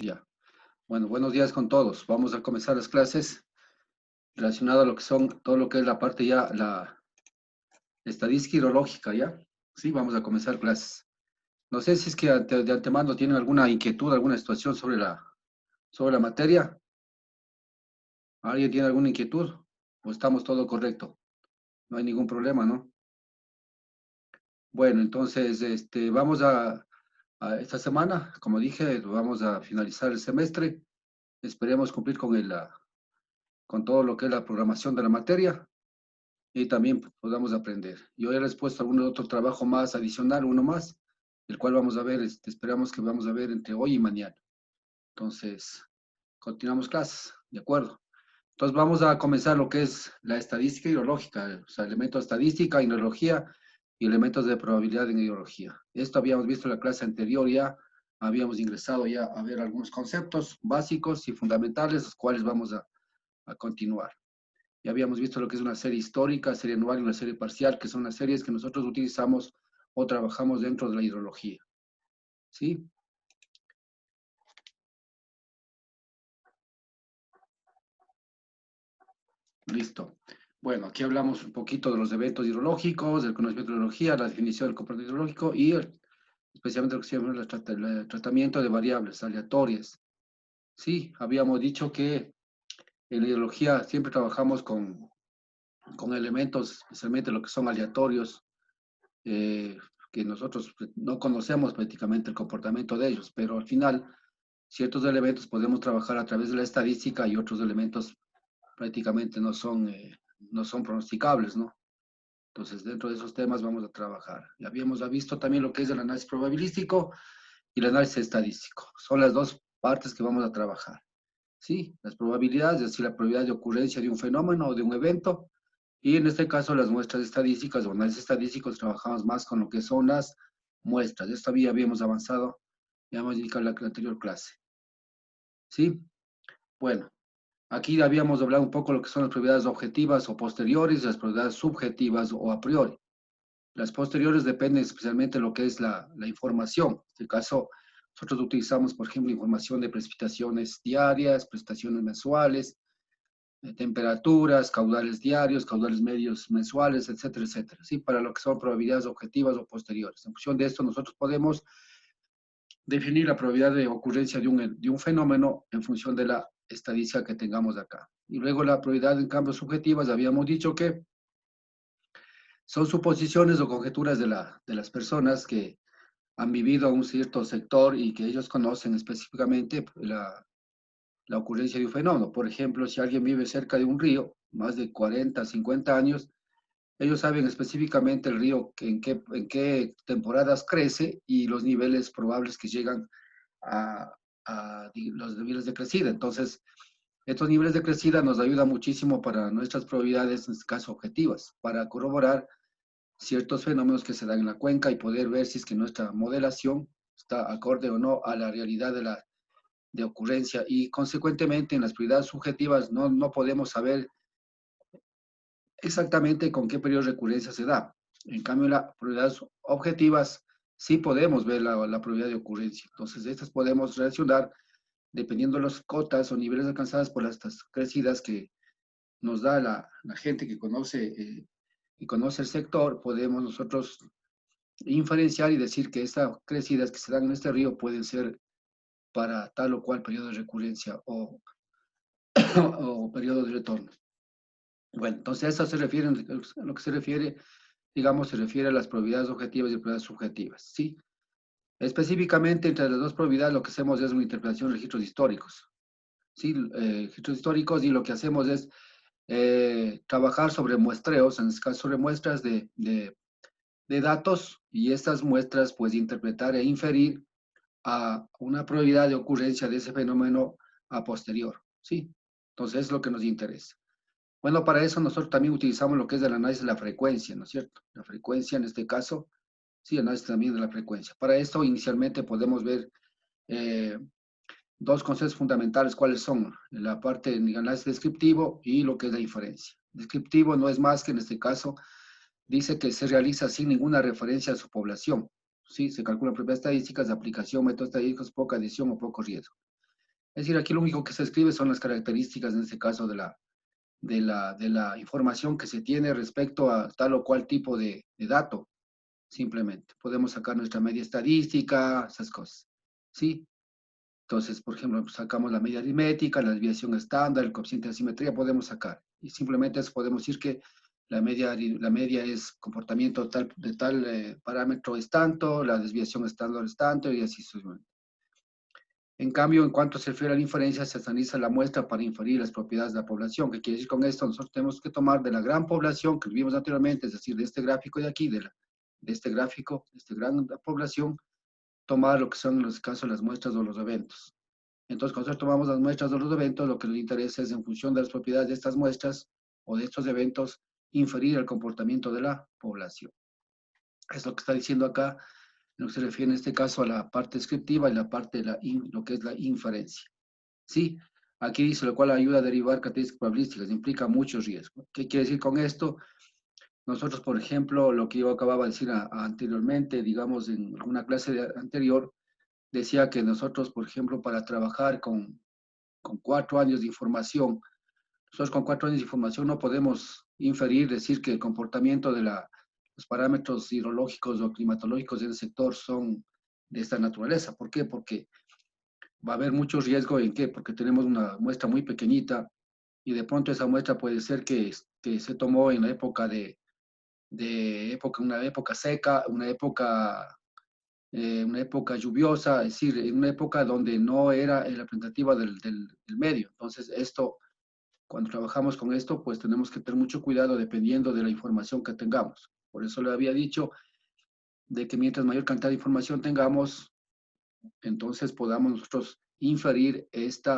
Ya. Bueno, buenos días con todos. Vamos a comenzar las clases relacionadas a lo que son, todo lo que es la parte ya, la estadística hidrológica, ¿ya? Sí, vamos a comenzar clases. No sé si es que de antemano tienen alguna inquietud, alguna situación sobre la materia. ¿Alguien tiene alguna inquietud? ¿O estamos todo correcto? No hay ningún problema, ¿no? Bueno, entonces, vamos a esta semana, como dije, vamos a finalizar el semestre. Esperemos cumplir con todo lo que es la programación de la materia y también podamos aprender. Yo ya les he puesto algún otro trabajo más adicional, uno más, el cual vamos a ver, esperamos que vamos a ver entre hoy y mañana. Entonces, continuamos clases, ¿de acuerdo? Entonces vamos a comenzar lo que es la estadística hidrológica, o sea, elementos de estadística, hidrología y elementos de probabilidad en hidrología. Esto habíamos visto en la clase anterior ya, habíamos ingresado ya a ver algunos conceptos básicos y fundamentales, los cuales vamos a continuar. Ya habíamos visto lo que es una serie histórica, serie anual y una serie parcial, que son las series que nosotros utilizamos o trabajamos dentro de la hidrología. ¿Sí? Listo. Bueno, aquí hablamos un poquito de los eventos hidrológicos, del conocimiento de hidrología, la definición del comportamiento hidrológico y especialmente lo que se llama el tratamiento de variables aleatorias. Sí, habíamos dicho que en la hidrología siempre trabajamos con elementos, especialmente lo que son aleatorios, eh, que nosotros no conocemos prácticamente el comportamiento de ellos, pero al final ciertos elementos podemos trabajar a través de la estadística y otros elementos prácticamente no son pronosticables, ¿no? Entonces, dentro de esos temas vamos a trabajar. Ya habíamos visto también lo que es el análisis probabilístico y el análisis estadístico. Son las dos partes que vamos a trabajar. Sí, las probabilidades, es decir, la probabilidad de ocurrencia de un fenómeno o de un evento, y en este caso las muestras estadísticas o análisis estadísticos trabajamos más con lo que son las muestras. Esto habíamos avanzado, ya hemos indicado en la anterior clase. ¿Sí? Bueno, aquí habíamos hablado un poco de lo que son las probabilidades objetivas o posteriores y las probabilidades subjetivas o a priori. Las posteriores dependen especialmente de lo que es la información. En este caso, nosotros utilizamos, por ejemplo, información de precipitaciones diarias, precipitaciones mensuales, temperaturas, caudales diarios, caudales medios mensuales, etcétera, etcétera. ¿Sí? Para lo que son probabilidades objetivas o posteriores. En función de esto, nosotros podemos definir la probabilidad de ocurrencia de un fenómeno en función de la estadística que tengamos acá. Y luego la probabilidad en cambios subjetivas, habíamos dicho que son suposiciones o conjeturas de las personas que han vivido a un cierto sector y que ellos conocen específicamente la ocurrencia de un fenómeno. Por ejemplo, si alguien vive cerca de un río, más de 40, 50 años, ellos saben específicamente el río en qué temporadas crece y los niveles probables que llegan a los niveles de crecida. Entonces, estos niveles de crecida nos ayudan muchísimo para nuestras probabilidades, en este caso objetivas, para corroborar ciertos fenómenos que se dan en la cuenca y poder ver si es que nuestra modelación está acorde o no a la realidad de ocurrencia. Y consecuentemente en las probabilidades subjetivas no podemos saber exactamente con qué periodo de recurrencia se da. En cambio, en las probabilidades objetivas sí podemos ver la probabilidad de ocurrencia. Entonces, estas podemos relacionar dependiendo de las cotas o niveles alcanzadas por estas crecidas que nos da la gente que conoce el sector, podemos nosotros inferenciar y decir que estas crecidas que se dan en este río pueden ser para tal o cual periodo de recurrencia o periodo de retorno. Bueno, entonces eso se refiere, a lo que se refiere, digamos, se refiere a las probabilidades objetivas y probabilidades subjetivas, ¿sí? Específicamente entre las dos probabilidades lo que hacemos es una interpretación de registros históricos, ¿sí? Registros históricos y lo que hacemos es trabajar sobre muestreos, en este caso sobre muestras de datos y estas muestras pues interpretar e inferir a una probabilidad de ocurrencia de ese fenómeno a posterior, ¿sí? Entonces es lo que nos interesa. Bueno, para eso nosotros también utilizamos lo que es el análisis de la frecuencia, ¿no es cierto? La frecuencia en este caso, sí, análisis también de la frecuencia. Para esto inicialmente podemos ver eh, dos conceptos fundamentales, cuáles son la parte del análisis descriptivo y lo que es la inferencia. Descriptivo no es más que en este caso dice que se realiza sin ninguna referencia a su población. Sí, se calculan propiedades estadísticas de aplicación, métodos estadísticos, poca adición o poco riesgo. Es decir, aquí lo único que se escribe son las características, en este caso, de la información que se tiene respecto a tal o cual tipo de dato, simplemente. Podemos sacar nuestra media estadística, esas cosas, ¿sí? Entonces, por ejemplo, sacamos la media aritmética, la desviación estándar, el coeficiente de asimetría, podemos sacar. Y simplemente eso podemos decir que la media es comportamiento de tal parámetro es tanto, la desviación estándar es tanto, y así sucesivamente. En cambio, en cuanto se refiere a la inferencia, se analiza la muestra para inferir las propiedades de la población. ¿Qué quiere decir con esto? Nosotros tenemos que tomar de la gran población que vimos anteriormente, es decir, de este gráfico de aquí, de este gráfico, de esta gran población, tomar lo que son en los casos las muestras o los eventos. Entonces, cuando nosotros tomamos las muestras de los eventos, lo que nos interesa es, en función de las propiedades de estas muestras o de estos eventos, inferir el comportamiento de la población. Es lo que está diciendo acá, en lo que se refiere en este caso a la parte descriptiva y la parte de lo que es la inferencia. Sí, aquí dice, lo cual ayuda a derivar características probabilísticas, implica mucho riesgo. ¿Qué quiere decir con esto? Nosotros, por ejemplo, lo que yo acababa de decir anteriormente, digamos, en una clase anterior, decía que nosotros, por ejemplo, para trabajar con 4 años de información, nosotros con 4 años de información no podemos inferir, decir que el comportamiento de los parámetros hidrológicos o climatológicos del sector son de esta naturaleza. ¿Por qué? Porque va a haber mucho riesgo. ¿En qué? Porque tenemos una muestra muy pequeñita y de pronto esa muestra puede ser que se tomó en la época una época seca, una época lluviosa, es decir, en una época donde no era la representativa del medio. Entonces, cuando trabajamos con esto, pues tenemos que tener mucho cuidado dependiendo de la información que tengamos. Por eso le había dicho de que mientras mayor cantidad de información tengamos, entonces podamos nosotros inferir este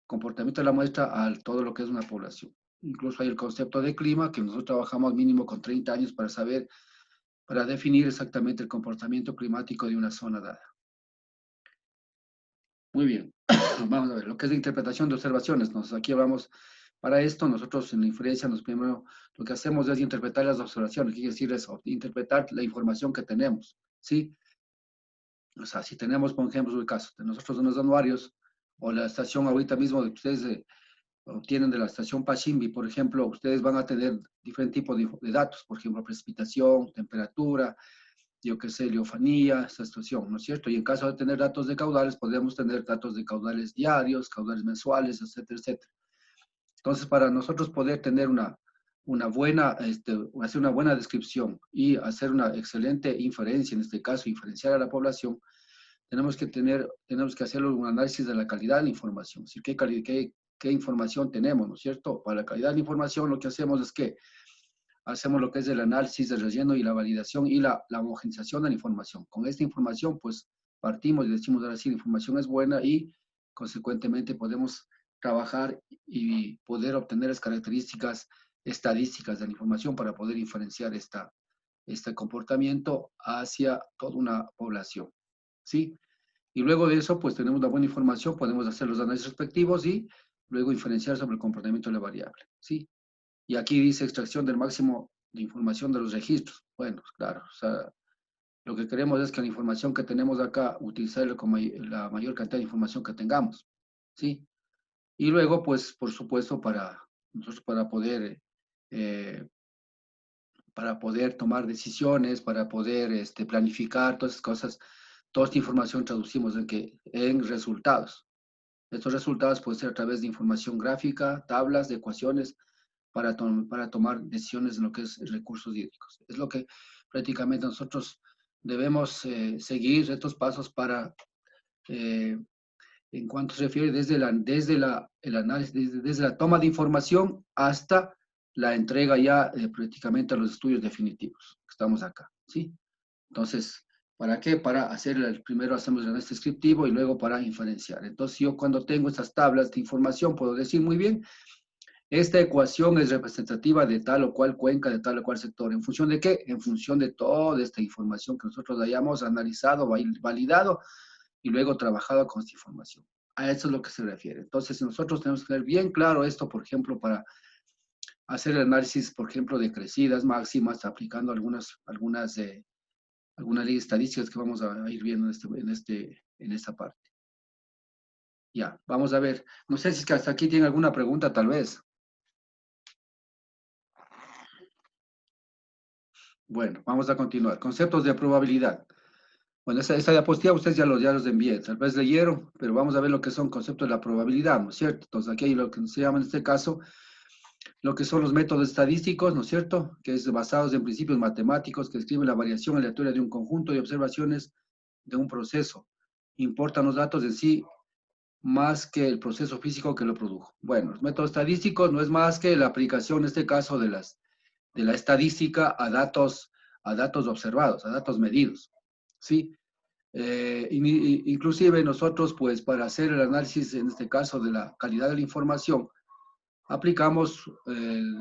comportamiento de la muestra a todo lo que es una población. Incluso hay el concepto de clima, que nosotros trabajamos mínimo con 30 años para definir exactamente el comportamiento climático de una zona dada. Muy bien, vamos a ver, lo que es la interpretación de observaciones. Aquí hablamos, para esto nosotros en la inferencia, primero lo que hacemos es interpretar las observaciones, quiere decir es interpretar la información que tenemos, ¿sí? O sea, si tenemos, por ejemplo, el caso de nosotros unos anuarios, o la estación ahorita mismo que ustedes obtienen de la estación Pachimbi, por ejemplo, ustedes van a tener diferentes tipos de datos, por ejemplo, precipitación, temperatura, yo qué sé, leofanía, esta situación, ¿no es cierto? Y en caso de tener datos de caudales, podríamos tener datos de caudales diarios, caudales mensuales, etcétera, etcétera. Entonces, para nosotros poder tener hacer una buena descripción y hacer una excelente inferencia, en este caso, inferenciar a la población, tenemos que hacer un análisis de la calidad de la información, es decir, qué información tenemos, ¿no es cierto? Para la calidad de la información, lo que hacemos es que hacemos lo que es el análisis del relleno y la validación y la homogenización de la información. Con esta información, pues, partimos y decimos, ahora sí, la información es buena y, consecuentemente, podemos trabajar y poder obtener las características estadísticas de la información para poder inferenciar este comportamiento hacia toda una población, ¿sí? Y luego de eso, pues tenemos la buena información, podemos hacer los análisis respectivos y luego inferenciar sobre el comportamiento de la variable, ¿sí? Y aquí dice extracción del máximo de información de los registros. Bueno, claro, o sea, lo que queremos es que la información que tenemos acá, utilizarla con la mayor cantidad de información que tengamos, ¿sí? Y luego, pues, por supuesto, nosotros eh, para poder tomar decisiones, para poder planificar todas esas cosas, toda esta información traducimos en resultados. Estos resultados pueden ser a través de información gráfica, tablas, de ecuaciones, para tomar decisiones en lo que es recursos hídricos. Es lo que prácticamente nosotros debemos seguir estos pasos eh, en cuanto se refiere el análisis, desde la toma de información hasta la entrega ya prácticamente a los estudios definitivos. Estamos acá, ¿sí? Entonces, ¿para qué? Para primero hacemos el análisis descriptivo y luego para inferenciar. Entonces, yo cuando tengo estas tablas de información puedo decir muy bien, esta ecuación es representativa de tal o cual cuenca, de tal o cual sector. ¿En función de qué? En función de toda esta información que nosotros hayamos analizado, validado y luego trabajado con esta información. A eso es lo que se refiere. Entonces, nosotros tenemos que tener bien claro esto, por ejemplo, para hacer el análisis, por ejemplo, de crecidas máximas, aplicando algunas leyes estadísticas que vamos a ir viendo en esta parte. Ya, vamos a ver. No sé si es que hasta aquí tiene alguna pregunta, tal vez. Bueno, vamos a continuar. Conceptos de probabilidad. Bueno, esa diapositiva ustedes ya los envié, tal vez leyeron, pero vamos a ver lo que son conceptos de la probabilidad, ¿no es cierto? Entonces, aquí hay lo que se llama en este caso, lo que son los métodos estadísticos, ¿no es cierto? Que es basados en principios matemáticos que describen la variación aleatoria de un conjunto de observaciones de un proceso. Importan los datos en sí más que el proceso físico que lo produjo. Bueno, los métodos estadísticos no es más que la aplicación, en este caso, de la estadística a datos observados, a datos medidos, ¿sí? Inclusive nosotros, pues, para hacer el análisis, en este caso, de la calidad de la información, aplicamos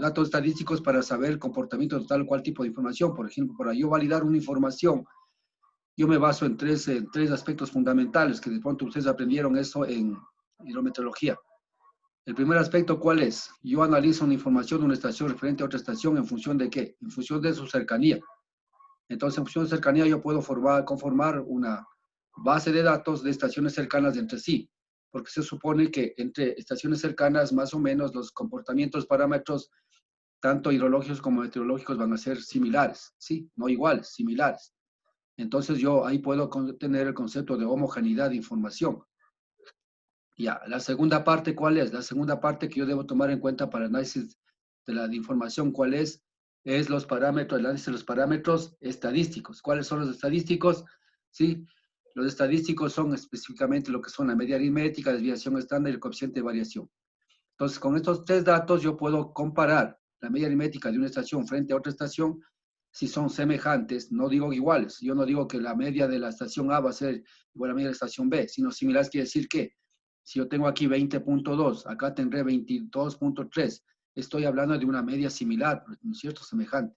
datos estadísticos para saber el comportamiento de tal o cual tipo de información. Por ejemplo, para yo validar una información, yo me baso en tres aspectos fundamentales, que de pronto ustedes aprendieron eso en hidrometeorología. El primer aspecto, ¿cuál es? Yo analizo una información de una estación referente a otra estación en función de qué? En función de su cercanía. Entonces, en función de cercanía, yo puedo conformar una base de datos de estaciones cercanas entre sí, porque se supone que entre estaciones cercanas, más o menos, los comportamientos, parámetros, tanto hidrológicos como meteorológicos, van a ser similares, ¿sí? No iguales, similares. Entonces, yo ahí puedo tener el concepto de homogeneidad de información. Ya, la segunda parte, ¿cuál es? La segunda parte que yo debo tomar en cuenta para análisis de la información, ¿cuál es? Es los parámetros, el análisis de los parámetros estadísticos. ¿Cuáles son los estadísticos? Sí, los estadísticos son específicamente lo que son la media aritmética, desviación estándar y el coeficiente de variación. Entonces, con estos tres datos yo puedo comparar la media aritmética de una estación frente a otra estación si son semejantes, no digo iguales. Yo no digo que la media de la estación A va a ser igual a la media de la estación B, sino similares quiere decir que si yo tengo aquí 20.2, acá tendré 22.3, estoy hablando de una media similar, ¿no es cierto? Semejante.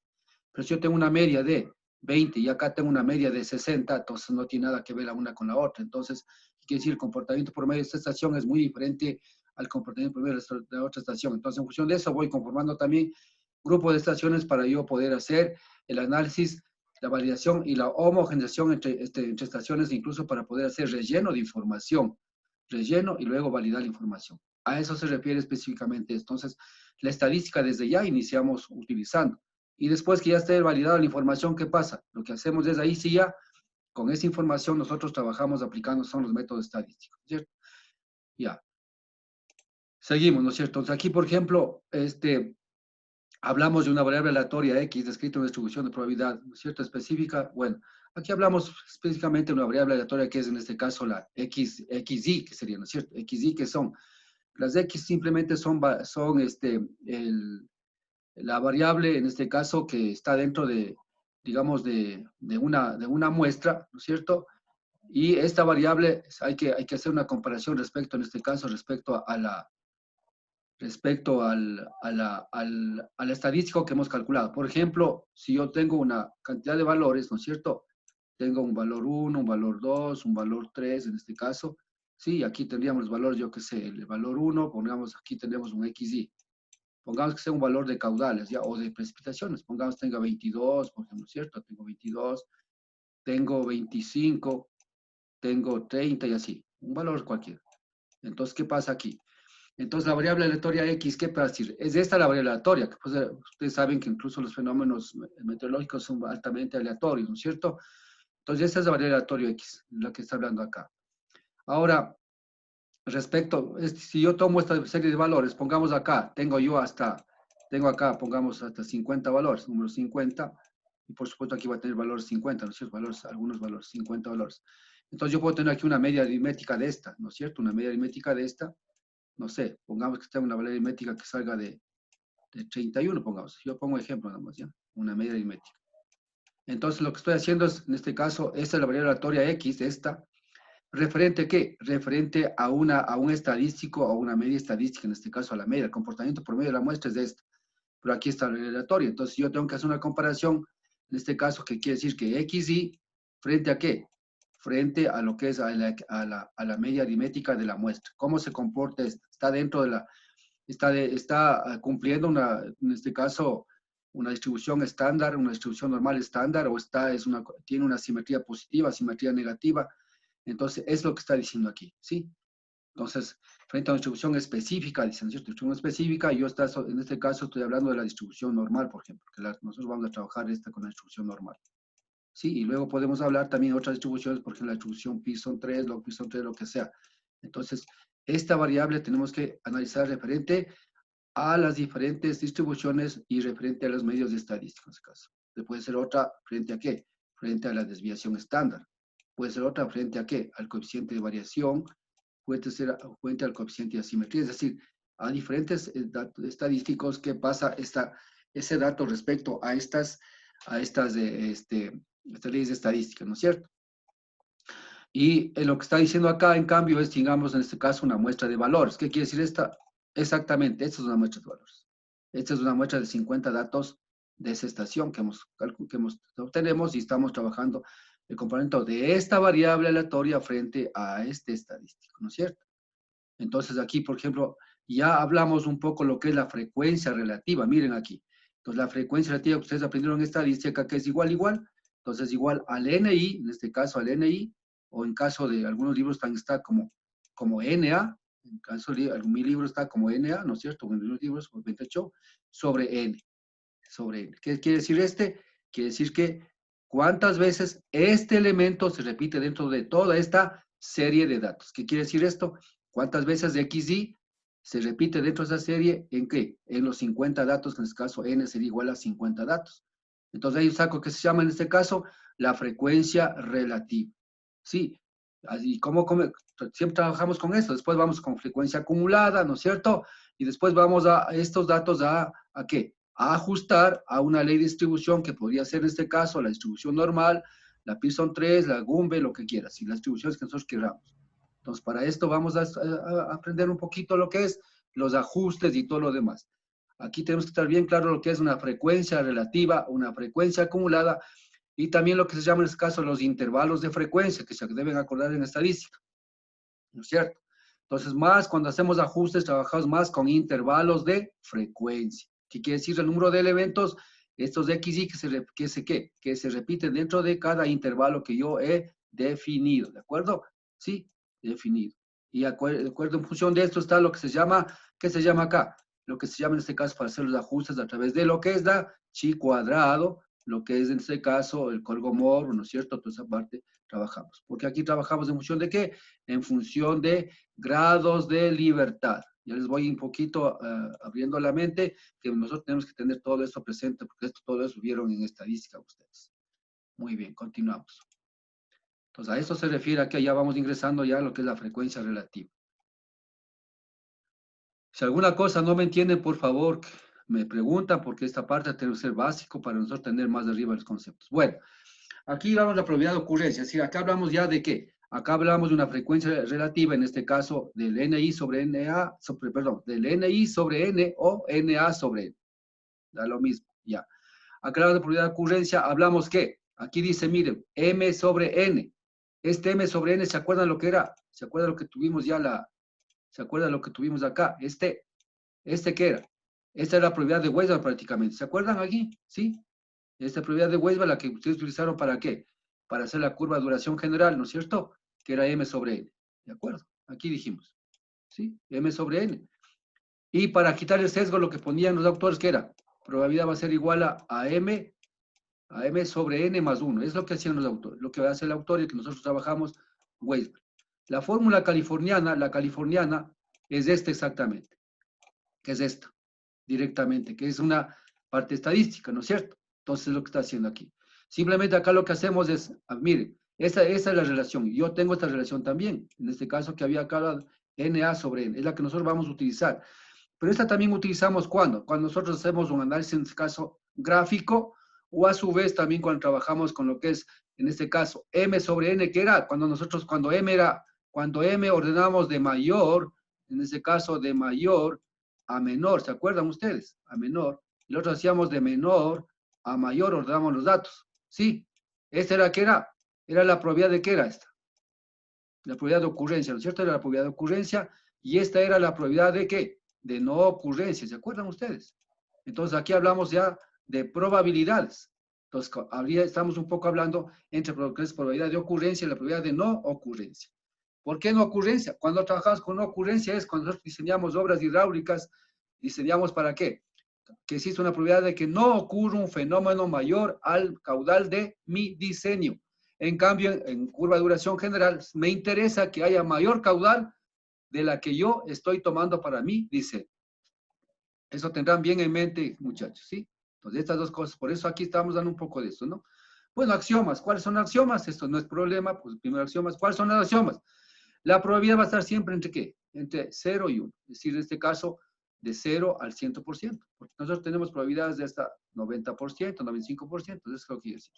Pero si yo tengo una media de 20 y acá tengo una media de 60, entonces no tiene nada que ver la una con la otra. Entonces, quiere decir, el comportamiento promedio de esta estación es muy diferente al comportamiento promedio de la otra estación. Entonces, en función de eso, voy conformando también grupos de estaciones para yo poder hacer el análisis, la validación y la homogeneización entre estaciones, incluso para poder hacer relleno de información, relleno y luego validar la información. A eso se refiere específicamente. Entonces, la estadística desde ya iniciamos utilizando. Y después que ya esté validada la información, ¿qué pasa? Lo que hacemos es ahí sí ya, con esa información nosotros trabajamos aplicando son los métodos estadísticos, ¿cierto? Ya. Seguimos, ¿no es cierto? Entonces aquí, por ejemplo, hablamos de una variable aleatoria X descrita en una distribución de probabilidad, ¿no es cierto? Específica. Bueno, aquí hablamos específicamente de una variable aleatoria que es en este caso la XY, que sería, ¿no es cierto? XY, que son, las X simplemente son la variable, en este caso, que está dentro de, digamos, de una muestra, ¿no es cierto? Y esta variable hay que hacer una comparación respecto, en este caso, respecto al estadístico que hemos calculado. Por ejemplo, si yo tengo una cantidad de valores, ¿no es cierto? Tengo un valor 1, un valor 2, un valor 3, en este caso. Sí, aquí tendríamos los valores, yo qué sé, el valor 1, pongamos aquí tenemos un XY. Pongamos que sea un valor de caudales, ¿ya? O de precipitaciones. Pongamos tenga 22, por ejemplo, ¿cierto? Tengo 22, tengo 25, tengo 30 y así. Un valor cualquiera. Entonces, ¿qué pasa aquí? Entonces, la variable aleatoria X, ¿qué pasa decir? Es esta la variable aleatoria, que pues, ustedes saben que incluso los fenómenos meteorológicos son altamente aleatorios, ¿no es cierto? Entonces, esta es la variable aleatoria X, la que está hablando acá. Ahora, si yo tomo esta serie de valores, pongamos acá, tengo acá, pongamos hasta 50 valores, número 50, y por supuesto aquí va a tener valores 50, ¿no es cierto? Algunos valores, 50 valores. Entonces yo puedo tener aquí una media aritmética de esta, ¿no es cierto? Una media aritmética de esta, no sé, pongamos que tenga una media aritmética que salga de 31, pongamos. Yo pongo ejemplo nada más, ¿ya? Una media aritmética. Entonces lo que estoy haciendo es, en este caso, esta es la variable aleatoria X, esta, ¿referente a qué? Referente a un estadístico, a una media estadística, en este caso a la media. El comportamiento promedio de la muestra es de esto. Pero aquí está el aleatorio. Entonces yo tengo que hacer una comparación, en este caso, que quiere decir que XY, ¿frente a qué? Frente a lo que es a la media aritmética de la muestra. ¿Cómo se comporta esto? Está dentro de la, está cumpliendo en este caso, una distribución estándar, una distribución normal estándar, o tiene una simetría positiva, simetría negativa. Entonces, es lo que está diciendo aquí, ¿sí? Entonces, frente a una distribución específica, dicen, ¿cierto? Distribución específica, en este caso estoy hablando de la distribución normal, por ejemplo, que nosotros vamos a trabajar con la distribución normal. Sí, y luego podemos hablar también de otras distribuciones, por ejemplo, la distribución Pearson 3, log Pearson 3, lo que sea. Entonces, esta variable tenemos que analizar referente a las diferentes distribuciones y referente a los medios de estadística, en este caso. Puede ser otra frente a qué? Frente a la desviación estándar. Puede ser otra frente a qué? Al coeficiente de variación, puede ser frente al coeficiente de asimetría, es decir, a diferentes datos estadísticos que pasa ese dato respecto a estas leyes de estadística, ¿no es cierto? Y lo que está diciendo acá, en cambio, es, digamos, en este caso, una muestra de valores. ¿Qué quiere decir esta? Exactamente, esta es una muestra de valores. Esta es una muestra de 50 datos de esa estación que obtenemos y estamos trabajando el componente de esta variable aleatoria frente a este estadístico, ¿no es cierto? Entonces aquí, por ejemplo, ya hablamos un poco lo que es la frecuencia relativa. Miren aquí. Entonces la frecuencia relativa que ustedes aprendieron en estadística, que es igual. Entonces igual al NI, en este caso al NI, o en caso de algunos libros está como NA, en caso de mi libro está como NA, ¿no es cierto? En los libros, 28, sobre N. Sobre N. ¿Qué quiere decir este? Quiere decir que cuántas veces este elemento se repite dentro de toda esta serie de datos. ¿Qué quiere decir esto? ¿Cuántas veces XY se repite dentro de esa serie? ¿En qué? En los 50 datos, en este caso N sería igual a 50 datos. Entonces hay un saco que se llama en este caso la frecuencia relativa. Sí, así siempre trabajamos con esto. Después vamos con frecuencia acumulada, ¿no es cierto? Y después vamos a estos datos ¿a qué? A ajustar a una ley de distribución que podría ser en este caso la distribución normal, la Pearson 3, la Gumbe, lo que quieras, y las distribuciones que nosotros queramos. Entonces, para esto vamos a aprender un poquito lo que es los ajustes y todo lo demás. Aquí tenemos que estar bien claro lo que es una frecuencia relativa, una frecuencia acumulada, y también lo que se llama en este caso los intervalos de frecuencia, que se deben acordar en estadística, ¿no es cierto? Entonces, más cuando hacemos ajustes, trabajamos más con intervalos de frecuencia. ¿Qué quiere decir el número de elementos? Estos de XY que se repiten dentro de cada intervalo que yo he definido, ¿de acuerdo? Sí, definido. Y de acuerdo en función de esto está lo que se llama, ¿qué se llama acá? Lo que se llama en este caso para hacer los ajustes a través de lo que es la chi cuadrado, lo que es en este caso el Colgomor, ¿no es cierto? Toda esa parte trabajamos. Porque aquí trabajamos en función de qué? En función de grados de libertad. Ya les voy un poquito abriendo la mente, que nosotros tenemos que tener todo esto presente, porque todo eso vieron en estadística ustedes. Muy bien, continuamos. Entonces, a esto se refiere a que ya vamos ingresando ya a lo que es la frecuencia relativa. Si alguna cosa no me entienden, por favor, me preguntan, porque esta parte tiene que ser básico para nosotros tener más de arriba los conceptos. Bueno, aquí vamos a la probabilidad de ocurrencia. ¿Sí? Acá hablamos ya de qué. Acá hablamos de una frecuencia relativa, en este caso del NI sobre NA, del NI sobre N o NA sobre N. Da lo mismo, ya. Acá hablamos de probabilidad de ocurrencia, hablamos que, aquí dice, miren, M sobre N. Este M sobre N, ¿se acuerdan lo que era? ¿Se acuerdan lo que tuvimos ¿se acuerdan lo que tuvimos acá? ¿Qué era? Esta era la probabilidad de Weisbach prácticamente. ¿Se acuerdan aquí? ¿Sí? Esta probabilidad de Weisbach, la que ustedes utilizaron ¿para qué? Para hacer la curva de duración general, ¿no es cierto? Que era M sobre N. ¿De acuerdo? Aquí dijimos. ¿Sí? M sobre N. Y para quitar el sesgo, lo que ponían los autores, que era? Probabilidad va a ser igual a M sobre N más 1. Es lo que hacían los autores. Lo que hace el autor y que nosotros trabajamos, Weisbach. La fórmula californiana, es esta exactamente. Que es esta, directamente, que es una parte estadística, ¿no es cierto? Entonces, es lo que está haciendo aquí. Simplemente acá lo que hacemos es, miren, esa es la relación. Yo tengo esta relación también. En este caso que había acá, NA sobre N. Es la que nosotros vamos a utilizar. Pero esta también utilizamos ¿cuándo? Cuando nosotros hacemos un análisis, en este caso, gráfico, o a su vez también cuando trabajamos con lo que es, en este caso, M sobre N, que era cuando M ordenamos de mayor, en este caso de mayor a menor, ¿se acuerdan ustedes? A menor. Y nosotros hacíamos de menor a mayor, ordenamos los datos. Sí, esta era, ¿qué era? Era la probabilidad de qué era esta. La probabilidad de ocurrencia, ¿no es cierto? Era la probabilidad de ocurrencia y esta era la probabilidad de qué? De no ocurrencia, ¿se acuerdan ustedes? Entonces aquí hablamos ya de probabilidades. Entonces estamos un poco hablando entre lo que es probabilidad de ocurrencia y la probabilidad de no ocurrencia. ¿Por qué no ocurrencia? Cuando trabajamos con no ocurrencia es cuando nosotros diseñamos obras hidráulicas, diseñamos ¿para qué? Que existe una probabilidad de que no ocurra un fenómeno mayor al caudal de mi diseño. En cambio, en curva de duración general, me interesa que haya mayor caudal de la que yo estoy tomando para mi diseño. Eso tendrán bien en mente, muchachos, ¿sí? Entonces, estas dos cosas, por eso aquí estamos dando un poco de eso, ¿no? Bueno, axiomas. ¿Cuáles son los axiomas? Esto no es problema, pues primero axiomas. ¿Cuáles son los axiomas? La probabilidad va a estar siempre entre ¿qué? Entre 0 y 1. Es decir, en este caso, de 0 al 100%. Porque nosotros tenemos probabilidades de hasta 90%, 95%. Eso es lo que quiere decir.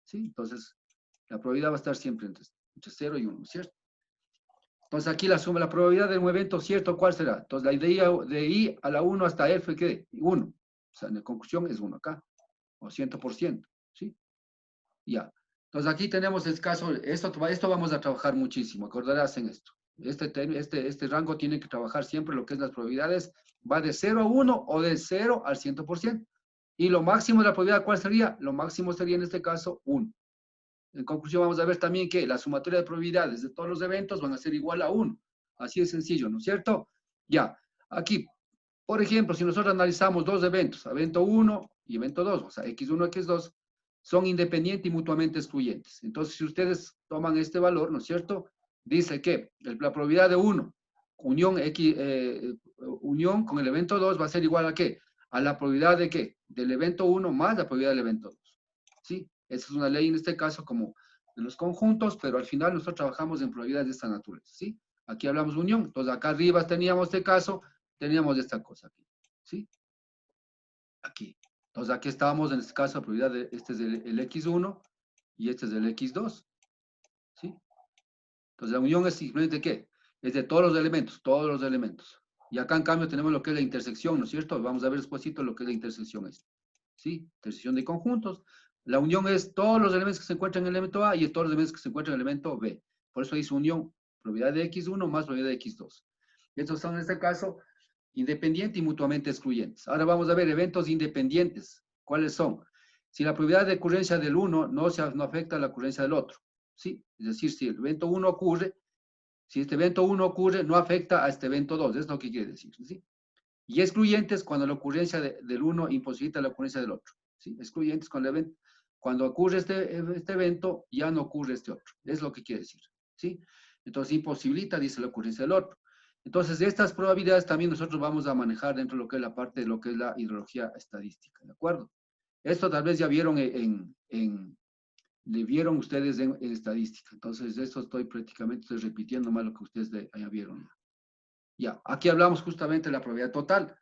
¿Sí? Entonces, la probabilidad va a estar siempre entre 0 y 1, ¿cierto? Entonces, aquí la suma, la probabilidad de un evento cierto, ¿cuál será? Entonces, la idea de I a la 1 hasta F, ¿qué? 1. O sea, en la conclusión es 1 acá. O 100%. ¿Sí? Ya. Entonces aquí tenemos el caso, esto vamos a trabajar muchísimo, acordarás en esto. Este rango tiene que trabajar siempre lo que es las probabilidades, va de 0 a 1 o de 0 al 100%. Y lo máximo de la probabilidad, ¿cuál sería? Lo máximo sería en este caso 1. En conclusión vamos a ver también que la sumatoria de probabilidades de todos los eventos van a ser igual a 1. Así de sencillo, ¿no es cierto? Ya. Aquí, por ejemplo, si nosotros analizamos dos eventos, evento 1 y evento 2, o sea, X1, X2, son independientes y mutuamente excluyentes. Entonces, si ustedes toman este valor, ¿no es cierto? Dice que la probabilidad de 1, unión con el evento 2 va a ser igual a ¿qué? A la probabilidad de ¿qué? Del evento 1 más la probabilidad del evento 2. ¿Sí? Esa es una ley en este caso como de los conjuntos, pero al final nosotros trabajamos en probabilidades de esta naturaleza. ¿Sí? Aquí hablamos de unión. Entonces, acá arriba teníamos este caso, teníamos esta cosa aquí. ¿Sí? Aquí. Entonces, aquí estábamos en este caso, la probabilidad de, este es el X1 y este es el X2. ¿Sí? Entonces, la unión es simplemente ¿qué? Es de todos los elementos, todos los elementos. Y acá, en cambio, tenemos lo que es la intersección, ¿no es cierto? Vamos a ver despuésito lo que es la intersección. ¿Sí? Intersección de conjuntos. La unión es todos los elementos que se encuentran en el elemento A y todos los elementos que se encuentran en el elemento B. Por eso dice unión, probabilidad de X1 más probabilidad de X2. Estos son, en este caso, independientes y mutuamente excluyentes. Ahora vamos a ver eventos independientes. ¿Cuáles son? Si la probabilidad de ocurrencia del uno no afecta a la ocurrencia del otro. ¿Sí? Es decir, si el evento 1 ocurre, si este evento 1 ocurre, no afecta a este evento 2. Es lo que quiere decir. ¿Sí? Y excluyentes cuando la ocurrencia del uno imposibilita la ocurrencia del otro. ¿Sí? Excluyentes cuando ocurre este evento, ya no ocurre este otro. Es lo que quiere decir. ¿Sí? Entonces, imposibilita, dice la ocurrencia del otro. Entonces, estas probabilidades también nosotros vamos a manejar dentro de lo que es la parte de lo que es la hidrología estadística, ¿de acuerdo? Esto tal vez ya vieron le vieron ustedes en estadística. Entonces, esto estoy repitiendo más lo que ustedes ya vieron. Ya, aquí hablamos justamente de la probabilidad total.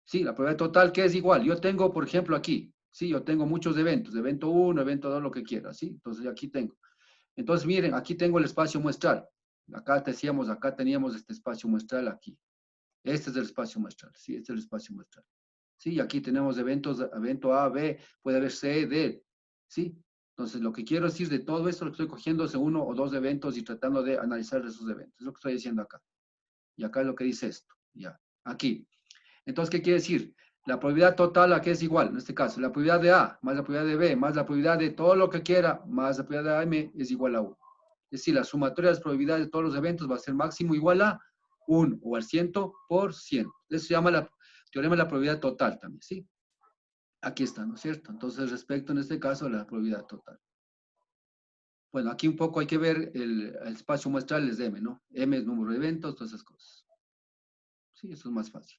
Sí, la probabilidad total que es igual. Yo tengo, por ejemplo, aquí, sí, yo tengo muchos eventos, evento 1, evento 2, lo que quiera, ¿sí? Entonces, aquí tengo. Entonces, miren, aquí tengo el espacio muestral. Acá decíamos, acá teníamos este espacio muestral aquí. Este es el espacio muestral, sí, este es el espacio muestral. Sí, y aquí tenemos eventos, evento A, B, puede haber C, D, ¿sí? Entonces, lo que quiero decir de todo esto, lo que estoy cogiendo es uno o dos eventos y tratando de analizar esos eventos. Es lo que estoy diciendo acá. Y acá es lo que dice esto, ya. Aquí. Entonces, ¿qué quiere decir? La probabilidad total a qué es igual, en este caso, la probabilidad de A más la probabilidad de B más la probabilidad de todo lo que quiera más la probabilidad de AM es igual a 1. Es decir, la sumatoria de las probabilidades de todos los eventos va a ser máximo igual a 1 o al 100%. Eso se llama el teorema de la probabilidad total también, ¿sí? Aquí está, ¿no es cierto? Entonces, respecto en este caso a la probabilidad total. Bueno, aquí un poco hay que ver el espacio muestral es M, ¿no? M es número de eventos, todas esas cosas. Sí, eso es más fácil.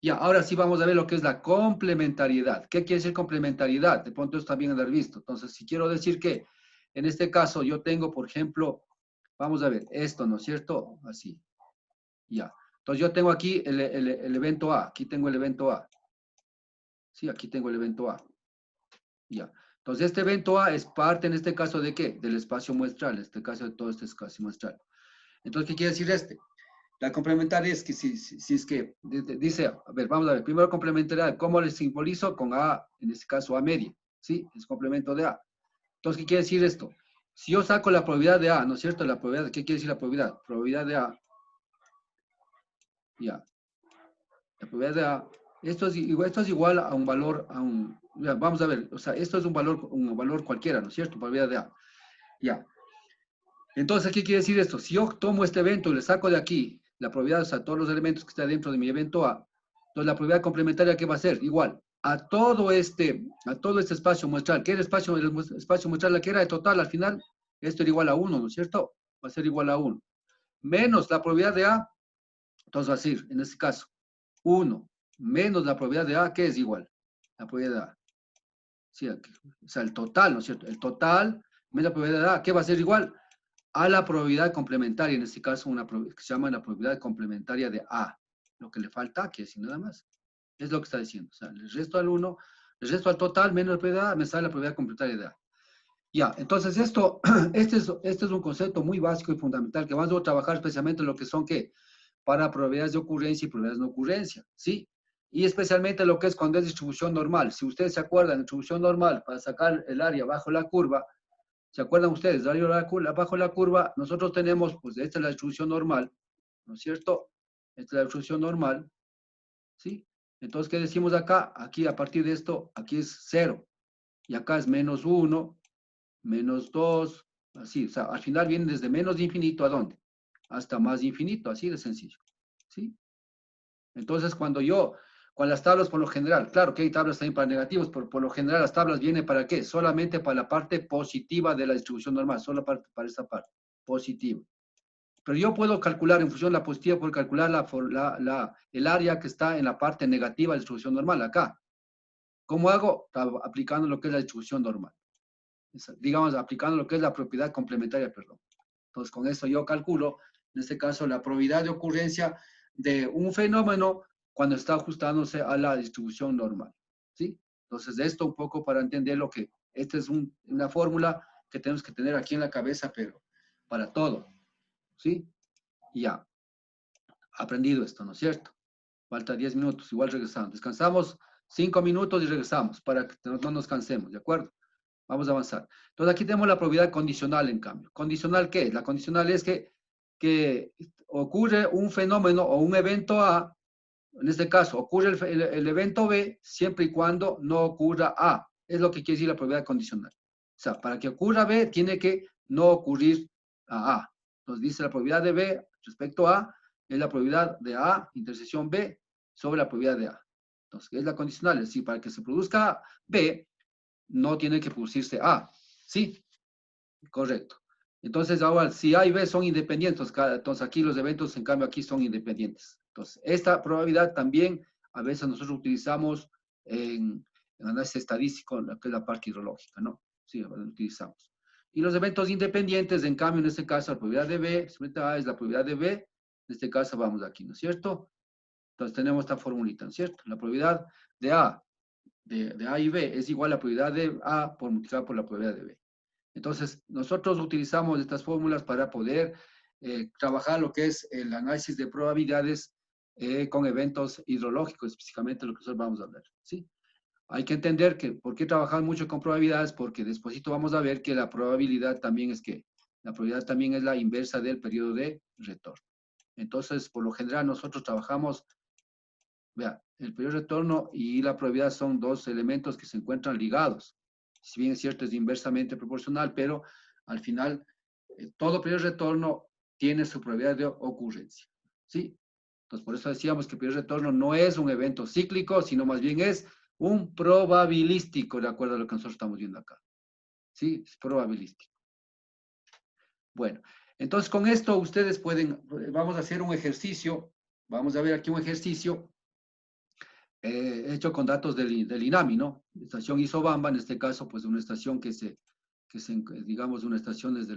Ya, ahora sí vamos a ver lo que es la complementariedad. ¿Qué quiere decir complementariedad? De pronto está bien haber visto. Entonces, si quiero decir que en este caso yo tengo, por ejemplo, vamos a ver, esto, ¿no es cierto? Así. Ya. Entonces yo tengo aquí el evento A. Aquí tengo el evento A. Sí, aquí tengo el evento A. Ya. Entonces este evento A es parte en este caso de ¿qué? Del espacio muestral. En este caso de todo este espacio muestral. Entonces, ¿qué quiere decir este? La complementaria es que si es que dice, a ver, vamos a ver, primero complementariedad, ¿cómo le simbolizo? Con A, en este caso A media, ¿sí? Es complemento de A. Entonces, ¿qué quiere decir esto? Si yo saco la probabilidad de A, ¿no es cierto? La probabilidad, ¿qué quiere decir la probabilidad? Probabilidad de A, ya. La probabilidad de A, esto es igual a un valor, ya, vamos a ver, o sea, esto es un valor cualquiera, ¿no es cierto? Probabilidad de A, ya. Entonces, ¿qué quiere decir esto? Si yo tomo este evento y le saco de aquí la probabilidad, o sea, todos los elementos que están dentro de mi evento A, entonces la probabilidad complementaria, ¿qué va a ser? Igual a todo este espacio muestral. ¿Qué era el espacio muestral? La que era de total, al final, esto era igual a 1, ¿no es cierto? Va a ser igual a 1. Menos la probabilidad de A, entonces va a ser, en este caso, 1 menos la probabilidad de A, ¿qué es igual? La probabilidad de A. Sí, o sea, el total, ¿no es cierto? El total menos la probabilidad de A, ¿qué va a ser igual? A la probabilidad complementaria, en este caso que se llama la probabilidad complementaria de A. Lo que le falta aquí, así nada más. Es lo que está diciendo. O sea, el resto al 1, el resto al total menos la probabilidad de A, me sale la probabilidad complementaria de A. Ya, entonces este es un concepto muy básico y fundamental que vamos a trabajar especialmente en lo que son, ¿qué? Para probabilidades de ocurrencia y probabilidades de no ocurrencia, ¿sí? Y especialmente lo que es cuando es distribución normal. Si ustedes se acuerdan, distribución normal, para sacar el área bajo la curva, ¿se acuerdan ustedes? Bajo la curva, nosotros tenemos, pues esta es la distribución normal, ¿no es cierto? Esta es la distribución normal, ¿sí? Entonces, ¿qué decimos acá? Aquí, a partir de esto, aquí es 0. Y acá es menos 1, menos 2, así. O sea, al final viene desde menos de infinito, ¿a dónde? Hasta más de infinito, así de sencillo, ¿sí? Entonces, con las tablas por lo general, claro que hay tablas también para negativos, pero por lo general las tablas vienen para qué? Solamente para la parte positiva de la distribución normal, solo para esa parte, positiva. Pero yo puedo calcular, en función de la positiva, puedo calcular el área que está en la parte negativa de la distribución normal, acá. ¿Cómo hago? Aplicando lo que es la distribución normal. Digamos, aplicando lo que es la propiedad complementaria, perdón. Entonces, con eso yo calculo, en este caso, la probabilidad de ocurrencia de un fenómeno cuando está ajustándose a la distribución normal. ¿Sí? Entonces, esto un poco para entender lo que, esta es una fórmula que tenemos que tener aquí en la cabeza, pero para todo. ¿Sí? Y ya, aprendido esto, ¿no es cierto? Falta 10 minutos, igual regresamos. Descansamos 5 minutos y regresamos para que no nos cansemos, ¿de acuerdo? Vamos a avanzar. Entonces aquí tenemos la probabilidad condicional, en cambio. ¿Condicional qué es? La condicional es que ocurre un fenómeno o un evento A, en este caso, ocurre el evento B siempre y cuando no ocurra A. Es lo que quiere decir la probabilidad condicional. O sea, para que ocurra B, tiene que no ocurrir A. Entonces dice la probabilidad de B respecto a A es la probabilidad de A, intersección B, sobre la probabilidad de A. Entonces, es la condicional. Es decir, para que se produzca B, no tiene que producirse A. ¿Sí? Correcto. Entonces, ahora, si A y B son independientes, entonces aquí los eventos, en cambio, aquí son independientes. Entonces, esta probabilidad también a veces nosotros utilizamos en análisis estadístico, que es la parte hidrológica, ¿no? Sí, lo utilizamos. Y los eventos independientes, en cambio, en este caso, la probabilidad de B, A es la probabilidad de B, en este caso vamos aquí, ¿no es cierto? Entonces, tenemos esta formulita, ¿no es cierto? La probabilidad de A, de A y B es igual a la probabilidad de A por multiplicar por la probabilidad de B. Entonces, nosotros utilizamos estas fórmulas para poder trabajar lo que es el análisis de probabilidades con eventos hidrológicos, específicamente lo que nosotros vamos a hablar, ¿sí? Hay que entender que, ¿por qué trabajar mucho con probabilidades? Porque despuésito vamos a ver que la probabilidad también la probabilidad también es la inversa del periodo de retorno. Entonces, por lo general, nosotros trabajamos, vea, el periodo de retorno y la probabilidad son dos elementos que se encuentran ligados. Si bien es cierto, es inversamente proporcional, pero al final todo periodo de retorno tiene su probabilidad de ocurrencia. ¿Sí? Entonces, por eso decíamos que el periodo de retorno no es un evento cíclico, sino más bien es un probabilístico, de acuerdo a lo que nosotros estamos viendo acá. ¿Sí? Es probabilístico. Bueno, entonces con esto ustedes vamos a hacer un ejercicio, vamos a ver aquí un ejercicio hecho con datos del INAMI, ¿no? Estación Isobamba, en este caso, pues una estación digamos, una estación desde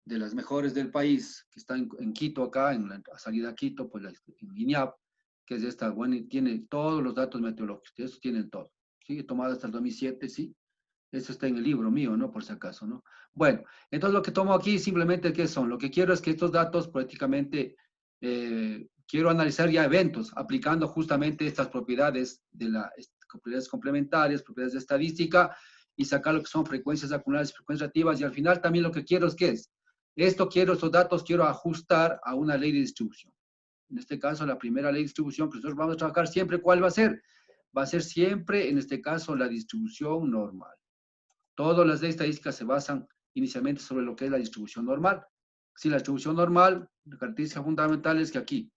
de las mejores del país, que está en Quito acá, en la salida a Quito, pues en INIAP, que es esta, bueno, tiene todos los datos meteorológicos, eso tienen todo, ¿sí? Tomado hasta el 2007, ¿sí? Eso está en el libro mío, ¿no? Por si acaso, ¿no? Bueno, entonces lo que tomo aquí simplemente, ¿qué son? Lo que quiero es que estos datos prácticamente, quiero analizar ya eventos, aplicando justamente estas propiedades propiedades complementarias, propiedades de estadística, y sacar lo que son frecuencias acumuladas y frecuencias relativas, y al final también lo que quiero es, ¿qué es? Estos datos quiero ajustar a una ley de distribución. En este caso, la primera ley de distribución que nosotros vamos a trabajar siempre, ¿cuál va a ser? Va a ser siempre, en este caso, la distribución normal. Todas las leyes estadísticas se basan inicialmente sobre lo que es la distribución normal. Si la distribución normal, la característica fundamental es que aquí,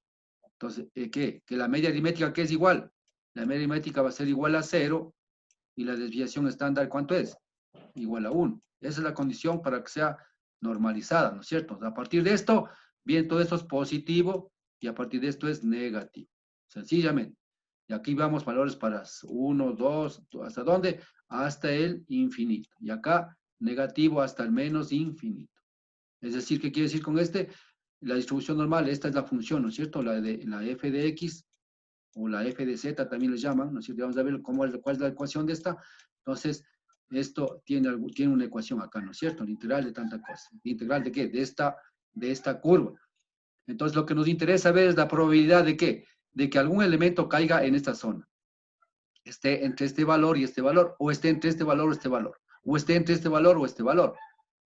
entonces, ¿qué? Que la media aritmética, ¿qué es igual? La media aritmética va a ser igual a 0 y la desviación estándar, ¿cuánto es? Igual a 1. Esa es la condición para que sea normalizada, ¿no es cierto? A partir de esto, bien, todo esto es positivo y a partir de esto es negativo. Sencillamente. Y aquí vamos valores para 1, 2, ¿hasta dónde? Hasta el infinito. Y acá, negativo hasta el menos infinito. Es decir, ¿qué quiere decir con este? La distribución normal, esta es la función, ¿no es cierto? La f de x o la f de z también le llaman, ¿no es cierto? Vamos a ver cuál es la ecuación de esta. Entonces, esto tiene una ecuación acá, ¿no es cierto? El integral de tanta cosa. ¿El integral de qué? De esta curva. Entonces, lo que nos interesa ver es la probabilidad de qué? De que algún elemento caiga en esta zona. Esté entre este valor y este valor, o esté entre este valor o este valor, o esté entre este valor o este valor.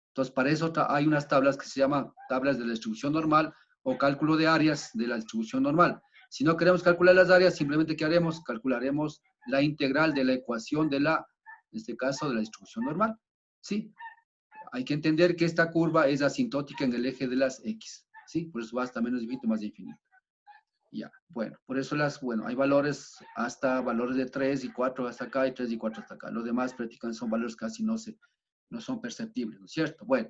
Entonces, para eso hay unas tablas que se llaman tablas de la distribución normal o cálculo de áreas de la distribución normal. Si no queremos calcular las áreas, simplemente ¿qué haremos? Calcularemos la integral de la ecuación de la, en este caso, de la distribución normal. ¿Sí? Hay que entender que esta curva es asintótica en el eje de las X. ¿Sí? Por eso va hasta menos infinito más infinito. Ya, bueno, por eso hay valores hasta valores de 3 y 4 hasta acá y 3 y 4 hasta acá. Los demás prácticamente son valores casi no son perceptibles, ¿no es cierto? Bueno,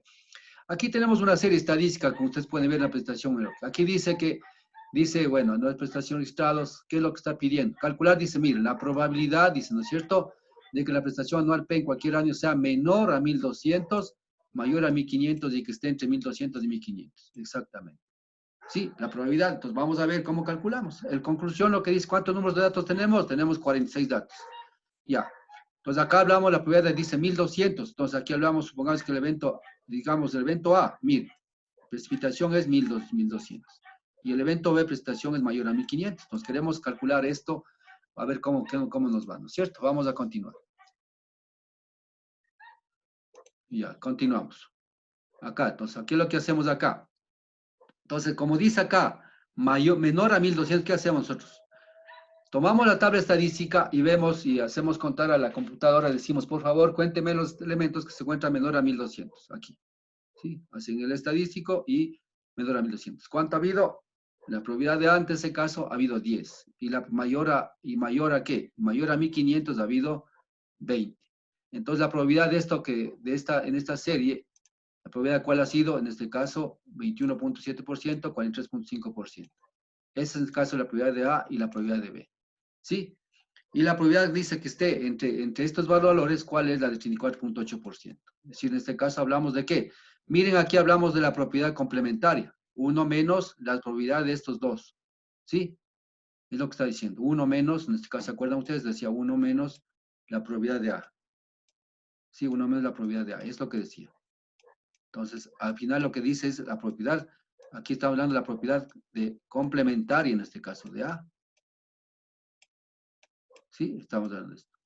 aquí tenemos una serie estadística, como ustedes pueden ver en la presentación. Aquí dice, bueno, no es prestación listados, ¿qué es lo que está pidiendo? Calcular, dice, miren, la probabilidad, dice, ¿no es cierto?, de que la prestación anual P en cualquier año sea menor a 1.200, mayor a 1.500 y que esté entre 1.200 y 1.500. Exactamente. Sí, la probabilidad. Entonces, vamos a ver cómo calculamos. En conclusión, lo que dice, ¿cuántos números de datos tenemos? Tenemos 46 datos. Ya. Entonces, acá hablamos, la probabilidad dice 1.200. Entonces, aquí hablamos, supongamos que el evento A, mire, precipitación es 1.200. Y el evento B, precipitación es mayor a 1.500. Entonces, queremos calcular esto, a ver cómo nos va, ¿no es cierto? Vamos a continuar. Ya, continuamos. Acá, entonces, aquí lo que hacemos acá. Entonces, como dice acá, menor a 1.200, ¿qué hacemos nosotros? Tomamos la tabla estadística y vemos y hacemos contar a la computadora, decimos, por favor, cuénteme los elementos que se encuentran menor a 1.200, aquí. ¿Sí? Hacen el estadístico y menor a 1.200. ¿Cuánto ha habido? La probabilidad de antes, en ese caso, ha habido 10. Y la mayor a ¿qué? Mayor a 1.500 ha habido 20. Entonces, la probabilidad de esto en esta serie, la probabilidad cuál ha sido, en este caso, 21.7%, 43.5%. Ese es el caso de la probabilidad de A y la probabilidad de B. ¿Sí? Y la probabilidad dice que esté entre estos valores, ¿cuál es la de 34.8%? Es decir, en este caso hablamos de qué. Miren, aquí hablamos de la propiedad complementaria. 1 menos la probabilidad de estos dos. ¿Sí? Es lo que está diciendo. 1 menos, en este caso, ¿se acuerdan ustedes? Decía 1 menos la probabilidad de A. Sí, 1 menos la probabilidad de A. Es lo que decía. Entonces, al final lo que dice es la propiedad. Aquí está hablando de la propiedad de complementaria, en este caso, de A. ¿Sí? Estamos hablando de esto.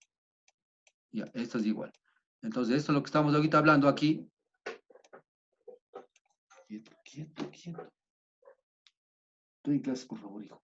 Ya, esto es igual. Entonces, esto es lo que estamos ahorita hablando aquí. Quieto, quieto, quieto. Estoy en clase, por favor, hijo.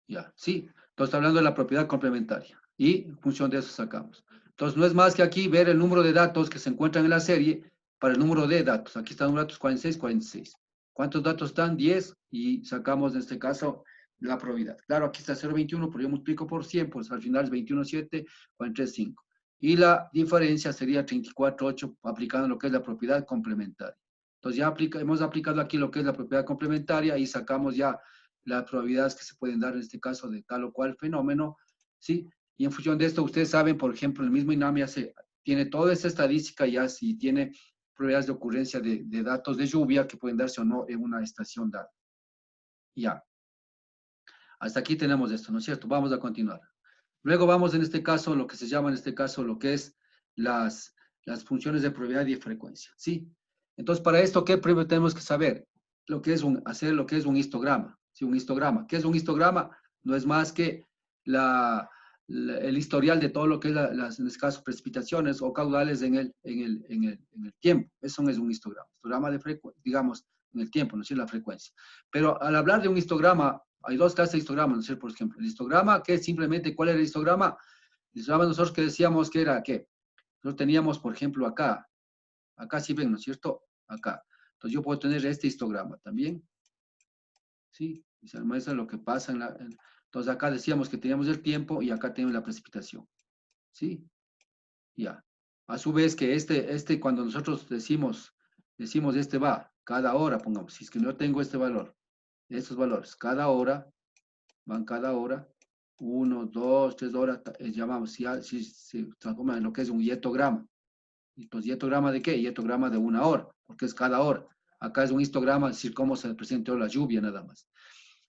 Ya, sí. Entonces, está hablando de la propiedad complementaria. Y en función de eso sacamos. Entonces, no es más que aquí ver el número de datos que se encuentran en la serie para el número de datos. Aquí están los datos 46, 46. ¿Cuántos datos están? 10. Y sacamos, en este caso, la probabilidad. Claro, aquí está 0.21, pero yo multiplico por 100, pues al final es 21.7, 43.5. Y la diferencia sería 34.8 aplicando lo que es la propiedad complementaria. Entonces ya hemos aplicado aquí lo que es la propiedad complementaria y sacamos ya las probabilidades que se pueden dar en este caso de tal o cual fenómeno, ¿sí? Y en función de esto, ustedes saben, por ejemplo, el mismo INAMI tiene toda esta estadística ya, si tiene probabilidades de ocurrencia de datos de lluvia que pueden darse o no en una estación dada. Ya. Hasta aquí tenemos esto, ¿no es cierto? Vamos a continuar. Luego vamos en este caso, lo que se llama en este caso, lo que es las funciones de probabilidad y de frecuencia, ¿sí? Entonces, para esto, ¿qué primero tenemos que saber? Hacer lo que es un histograma, ¿sí? Un histograma. ¿Qué es un histograma? No es más que el historial de todo lo que es en este caso, precipitaciones o caudales en el tiempo. Eso es un histograma. Histograma de frecuencia, digamos, en el tiempo, ¿no es cierto? La frecuencia. Pero al hablar de un histograma, hay dos clases de histogramas, ¿no es cierto? Por ejemplo, el histograma, que es simplemente, ¿cuál era el histograma? El histograma nosotros que decíamos que era, ¿qué? Nosotros teníamos, por ejemplo, acá, Acá sí ven, ¿no es cierto? Acá. Entonces yo puedo tener este histograma también. ¿Sí? Y se muestra lo que pasa entonces acá decíamos que teníamos el tiempo y acá tenemos la precipitación. ¿Sí? Ya. A su vez que cuando nosotros decimos este va, cada hora, pongamos, si es que no tengo este valor, estos valores, cada hora, van cada hora, 1, 2, 3 horas, llamamos, si se transforma en lo que es un hietograma. Entonces, ¿hietograma de qué? Hietograma de una hora, porque es cada hora. Acá es un histograma, es decir, cómo se presentó la lluvia nada más.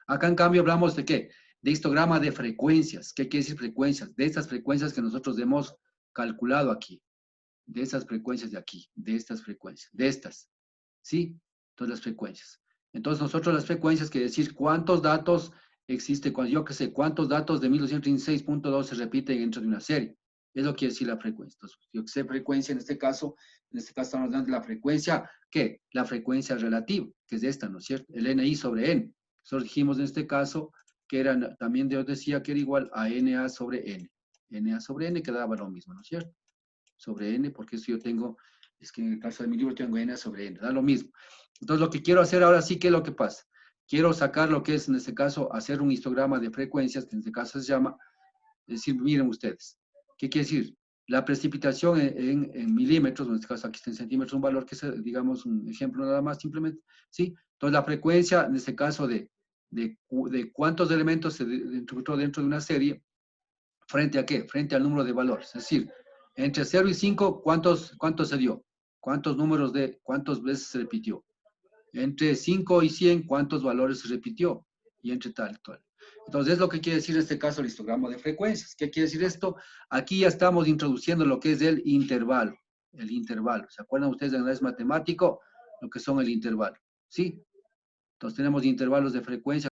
Acá, en cambio, hablamos de qué? De histograma de frecuencias. ¿Qué quiere decir frecuencias? De estas frecuencias que nosotros hemos calculado aquí. De esas frecuencias de aquí. De estas frecuencias. De estas. ¿Sí? Entonces, las frecuencias. Entonces, nosotros las frecuencias quiere decir cuántos datos existe, yo qué sé, cuántos datos de 1236.2 se repiten dentro de una serie. Es lo que quiere decir la frecuencia. Entonces, yo que sé frecuencia en este caso estamos hablando de la frecuencia, ¿qué? La frecuencia relativa, que es esta, ¿no es cierto? El NI sobre N. Nosotros dijimos en este caso que también Dios decía que era igual a NA sobre N. NA sobre N quedaba lo mismo, ¿no es cierto? Sobre N, porque eso yo tengo, es que en el caso de mi libro tengo N sobre N, da lo mismo. Entonces lo que quiero hacer ahora sí, ¿qué es lo que pasa? Quiero sacar lo que es, en este caso, hacer un histograma de frecuencias, que en este caso se llama, es decir, miren ustedes, ¿qué quiere decir? La precipitación en milímetros, en este caso aquí está en centímetros, un valor que es, digamos, un ejemplo nada más simplemente, ¿sí? Entonces la frecuencia, en este caso, de cuántos elementos se introdujo dentro de una serie, ¿frente a qué? Frente al número de valores, es decir, entre 0 y 5, ¿cuántos se dio? ¿Cuántas veces se repitió? Entre 5 y 100, ¿cuántos valores se repitió? Y entre tal y tal. Entonces, es lo que quiere decir en este caso el histograma de frecuencias. ¿Qué quiere decir esto? Aquí ya estamos introduciendo lo que es el intervalo. El intervalo. ¿Se acuerdan ustedes de análisis matemático? Lo que son el intervalo. ¿Sí? Entonces, tenemos intervalos de frecuencia.